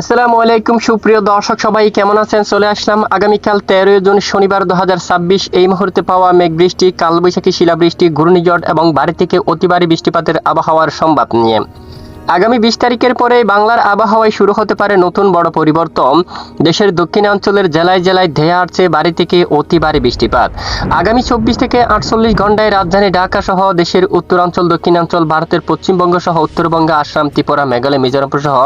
আসসালামু আলাইকুম সুপ্রিয় দর্শক সবাই কেমন আছেন? চলে আসলাম আগামীকাল 13 জুন শনিবার 2026 এই মুহূর্তে পাওয়া মেঘ বৃষ্টি, কালবৈশাখী শিলাবৃষ্টি, ঘূর্ণিঝড় এবং ভারী থেকে অতি ভারী বৃষ্টিপাতের আবহাওয়ার সম্ভাবনা নিয়ে। আগামী 20 তারিখের পরে বাংলার আবহাওয়ায় শুরু হতে পারে নতুন বড় পরিবর্তন। দেশের দক্ষিণাঞ্চলের জেলায় জেলায় ধেয়ে আসছে ভারী থেকে অতি ভারী বৃষ্টিপাত। আগামী 24 থেকে 48 ঘন্টায় রাজধানী ঢাকা সহ দেশের উত্তরাঞ্চল, দক্ষিণাঞ্চল, ভারতের পশ্চিমবঙ্গ সহ উত্তরবঙ্গ, আসাম, ত্রিপুরা, মেঘালয়, মিজোরাম সহ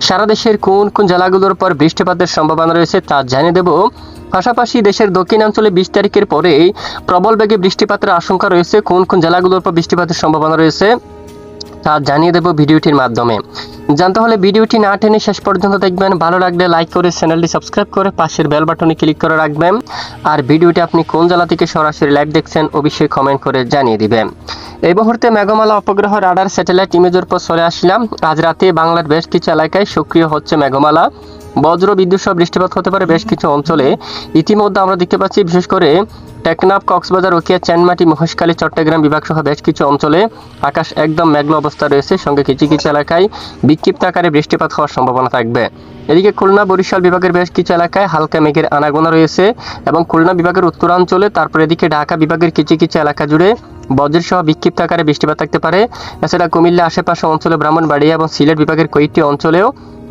সারা দেশের কোন কোন জেলাগুলোর উপর বৃষ্টিপাতের সম্ভাবনা রয়েছে তা জানিয়ে দেব। পাশাপাশি দেশের দক্ষিণাঞ্চলে 20 তারিখের পরে প্রবল বেগে বৃষ্টিপাতের আশঙ্কা রয়েছে, কোন কোন জেলাগুলোর উপর বৃষ্টিপাতের সম্ভাবনা রয়েছে তা জানিয়ে দেব ভিডিওটির মাধ্যমে। জানতে হলে ভিডিওটি না টেনে শেষ পর্যন্ত দেখবেন। ভালো লাগলে লাইক করে চ্যানেলটি সাবস্ক্রাইব করে পাশের বেল বাটনে ক্লিক করে রাখবেন। আর ভিডিওটি আপনি কোন জেলা থেকে সরাসরি লাইভ দেখছেন অবশ্যই কমেন্ট করে জানিয়ে দিবেন। এই মুহূর্তে মেঘমালা উপগ্রহ রাডার স্যাটেলাইট ইমেজের উপর চলে আসলাম। আজ রাতে বাংলার বেশ কিছু এলাকায় সক্রিয় হচ্ছে মেঘমালা, বজ্র বিদ্যুৎ সহ বৃষ্টিপাত হতে পারে বেশ কিছু অঞ্চলে। ইতিমধ্যে আমরা দেখতে পাচ্ছি বিশেষ করে টেকনাফ, কক্সবাজার, রকিয়া, চানমাটি, মহেশখালী, চট্টগ্রাম বিভাগ সহ বেশ কিছু অঞ্চলে আকাশ একদম মেঘলা অবস্থা রয়েছে, সঙ্গে কিছু কিছু এলাকায় বিক্ষিপ্ত আকারে বৃষ্টিপাত হওয়ার সম্ভাবনা থাকবে। এদিকে খুলনা, বরিশাল বিভাগের বেশ কিছু এলাকায় হালকা মেঘের আনাগোনা রয়েছে এবং খুলনা বিভাগের উত্তরাঞ্চলে, তারপরে এদিকে ঢাকা বিভাগের কিছু কিছু এলাকা জুড়ে বজ্রের সহ বিক্ষিপ্ত আকারে বৃষ্টিপাত থাকতে পারে। এছাড়া কুমিল্লা আশেপাশে অঞ্চলে, ব্রাহ্মণবাড়িয়া এবং সিলেট বিভাগের কয়েকটি অঞ্চলেও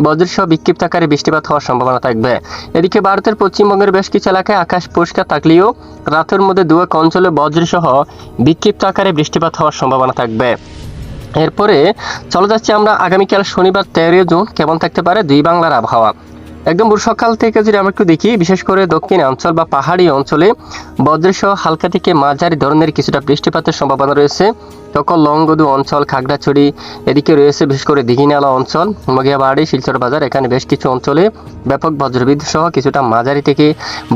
বজ্রের সহ বিক্ষিপ্ত আকারে বৃষ্টিপাত হওয়ার সম্ভাবনা থাকবে। এদিকে ভারতের পশ্চিমবঙ্গের বেশ কিছু এলাকায় আকাশ পরিষ্কার থাকলেও রাতের মধ্যে দু এক অঞ্চলে বজ্রের সহ বিক্ষিপ্ত আকারে বৃষ্টিপাত হওয়ার সম্ভাবনা থাকবে। এরপরে চলে যাচ্ছি আমরা আগামীকাল শনিবার 13 জুন কেমন থাকতে পারে দুই বাংলার আবহাওয়া। একদম ভোর সকাল থেকে যদি আমরা একটু দেখি, বিশেষ করে দক্ষিণাঞ্চল বা পাহাড়ি অঞ্চলে বজ্রসহ হালকা থেকে মাঝারি ধরনের কিছুটা বৃষ্টিপাতের সম্ভাবনা রয়েছে। তখন লংগদু অঞ্চল, খাগড়াছড়ি, এদিকে রয়েছে বিশেষ করে দিঘিনালা অঞ্চল, মগিয়াবাড়ি, শিলচর বাজার, এখানে বেশ কিছু অঞ্চলে ব্যাপক বজ্রবিদ্যুৎ সহ কিছুটা মাঝারি থেকে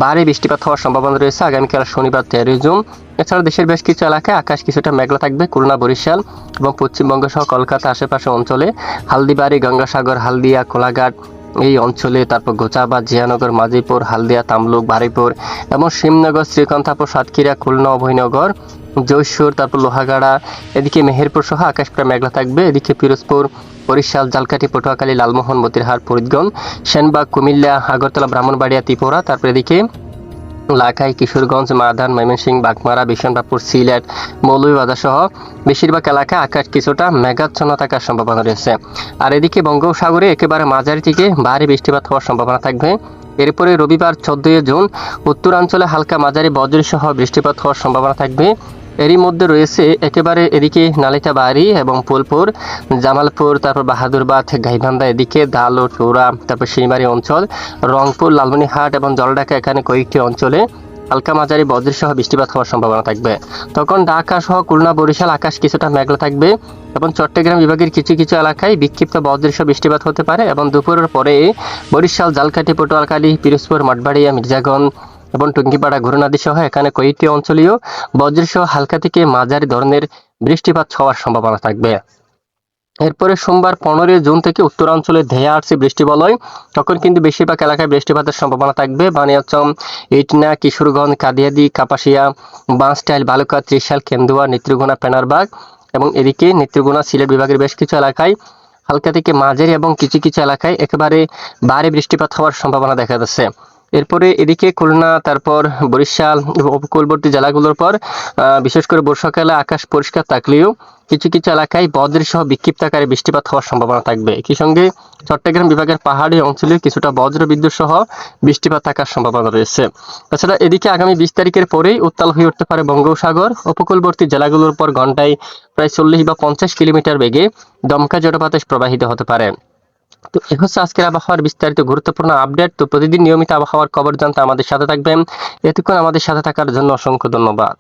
ভারী বৃষ্টিপাত হওয়ার সম্ভাবনা রয়েছে আগামীকাল শনিবার 13 জুন। এছাড়া দেশের বেশ কিছু এলাকায় আকাশ কিছুটা মেঘলা থাকবে। খুলনা, বরিশাল এবং পশ্চিমবঙ্গ সহ কলকাতা আশেপাশে অঞ্চলে, হালদিবাড়ি, গঙ্গাসাগর, হালদিয়া, কোলাঘাট এই অঞ্চলে, তারপর গোচাবাদ, জিয়ানগর, মাঝিপুর, হালদিয়া, তামলুক, বারুইপুর এবং শিবনগর, শ্রীকান্তাপুর, সাতক্ষীরা, খুলনা, অভয়নগর, যশোর, তারপর লোহাগাড়া, এদিকে মেহেরপুর সহ আকাশ প্রায় মেঘলা থাকবে। এদিকে পিরোজপুর, বরিশাল, জালকাঠি, পটুয়াখালী, লালমোহন, মতিরহাট, ফরিদগঞ্জ, সেনবাগ, কুমিল্লা, আগরতলা, ব্রাহ্মণবাড়িয়া, ত্রিপুরা, তারপর এদিকে লাখাই, কিশোরগঞ্জ, মাদান, ময়মনসিংহ, বাগমারা, বিশনবাপুর, সিলেট, মৌলভীবাজার সহ বেশিরভাগ এলাকায় আকাশ কিছুটা মেঘাচ্ছন্ন থাকার সম্ভাবনা রয়েছে। আর এদিকে বঙ্গোপসাগরে একেবারে মাঝারি থেকে ভারী বৃষ্টিপাত হওয়ার সম্ভাবনা থাকবে। এরপরে রবিবার 14 জুন উত্তরাঞ্চলে হালকা মাঝারি বজ্র সহ বৃষ্টিপাত হওয়ার সম্ভাবনা থাকবে। এরই মধ্যে রয়েছে একেবারে এদিকে নালিতাবাড়ি এবং ফুলপুর, জামালপুর, তারপর বাহাদুরবাদ, গাইবান্ধা, এদিকে দালো, চৌরা, তারপর শিলিমারি অঞ্চল, রংপুর, লালমনিরহাট এবং জলঢাকা, এখানে কয়েকটি অঞ্চলে হালকা মাঝারি বজ্র সহ বৃষ্টিপাত হওয়ার সম্ভাবনা থাকবে। তখন ঢাকা সহ খুলনা, বরিশাল আকাশ কিছুটা মেঘলা থাকবে এবং চট্টগ্রাম বিভাগের কিছু কিছু এলাকায় বিক্ষিপ্ত বজ্র সহ বৃষ্টিপাত হতে পারে এবং দুপুরের পরে বরিশাল, জালকাঠি, পটুয়াখালী, পিরোজপুর, মঠবাড়িয়া, মির্জাগঞ্জ এবং টুঙ্গিপাড়া, ঘুরনাদি সহ এখানে কয়েকটি অঞ্চলীয় বজ্রসহ হালকা থেকে মাঝারি ধরনের বৃষ্টিপাত হওয়ার সম্ভাবনা থাকবে। এরপরে সোমবার 15 জুন থেকে উত্তরাঞ্চলে ধেয়ে আসছে বৃষ্টি বলয়, তখন কিন্তু বেশিরভাগ এলাকায় বৃষ্টিপাতের সম্ভাবনা থাকবে। বানিয়াচং, ইটনা, কিশোরগঞ্জ, কাদিয়াদি, কাপাসিয়া, বাঁশটাইল, বালুকা, ত্রিশাল, কেন্দুয়া, নেত্রকোনা, পেনারবাগ এবং এদিকে নেত্রকোনা, সিলেট বিভাগের বেশ কিছু এলাকায় হালকা থেকে মাঝারি এবং কিছু কিছু এলাকায় একেবারে ভারী বৃষ্টিপাত হওয়ার সম্ভাবনা দেখা যাচ্ছে। এরপরে এদিকে খুলনা, তারপর বরিশাল উপকূলবর্তী জেলাগুলোর পর বিশেষ করে বর্ষাকালে আকাশ পরিষ্কার থাকলেও কিছু কিছু এলাকায় বজ্র সহ বিক্ষিপ্ত আকারে বৃষ্টিপাত হওয়ার সম্ভাবনা থাকবে। একই সঙ্গে চট্টগ্রাম বিভাগের পাহাড়ি অঞ্চলে কিছুটা বজ্র বিদ্যুৎ সহ বৃষ্টিপাত থাকার সম্ভাবনা রয়েছে। তাছাড়া এদিকে আগামী 20 তারিখের পরেই উত্তাল হয়ে উঠতে পারে বঙ্গোপসাগর। উপকূলবর্তী জেলাগুলোর পর ঘন্টায় প্রায় 40 বা 50 কিলোমিটার বেগে দমকা ঝড়বাতাস প্রবাহিত হতে পারে। তো এ হচ্ছে আজকের আবহাওয়ার বিস্তারিত গুরুত্বপূর্ণ আপডেট। তো প্রতিদিন নিয়মিত আবহাওয়ার খবর জানতে আমাদের সাথে থাকবেন। এতক্ষণ আমাদের সাথে থাকার জন্য অসংখ্য ধন্যবাদ।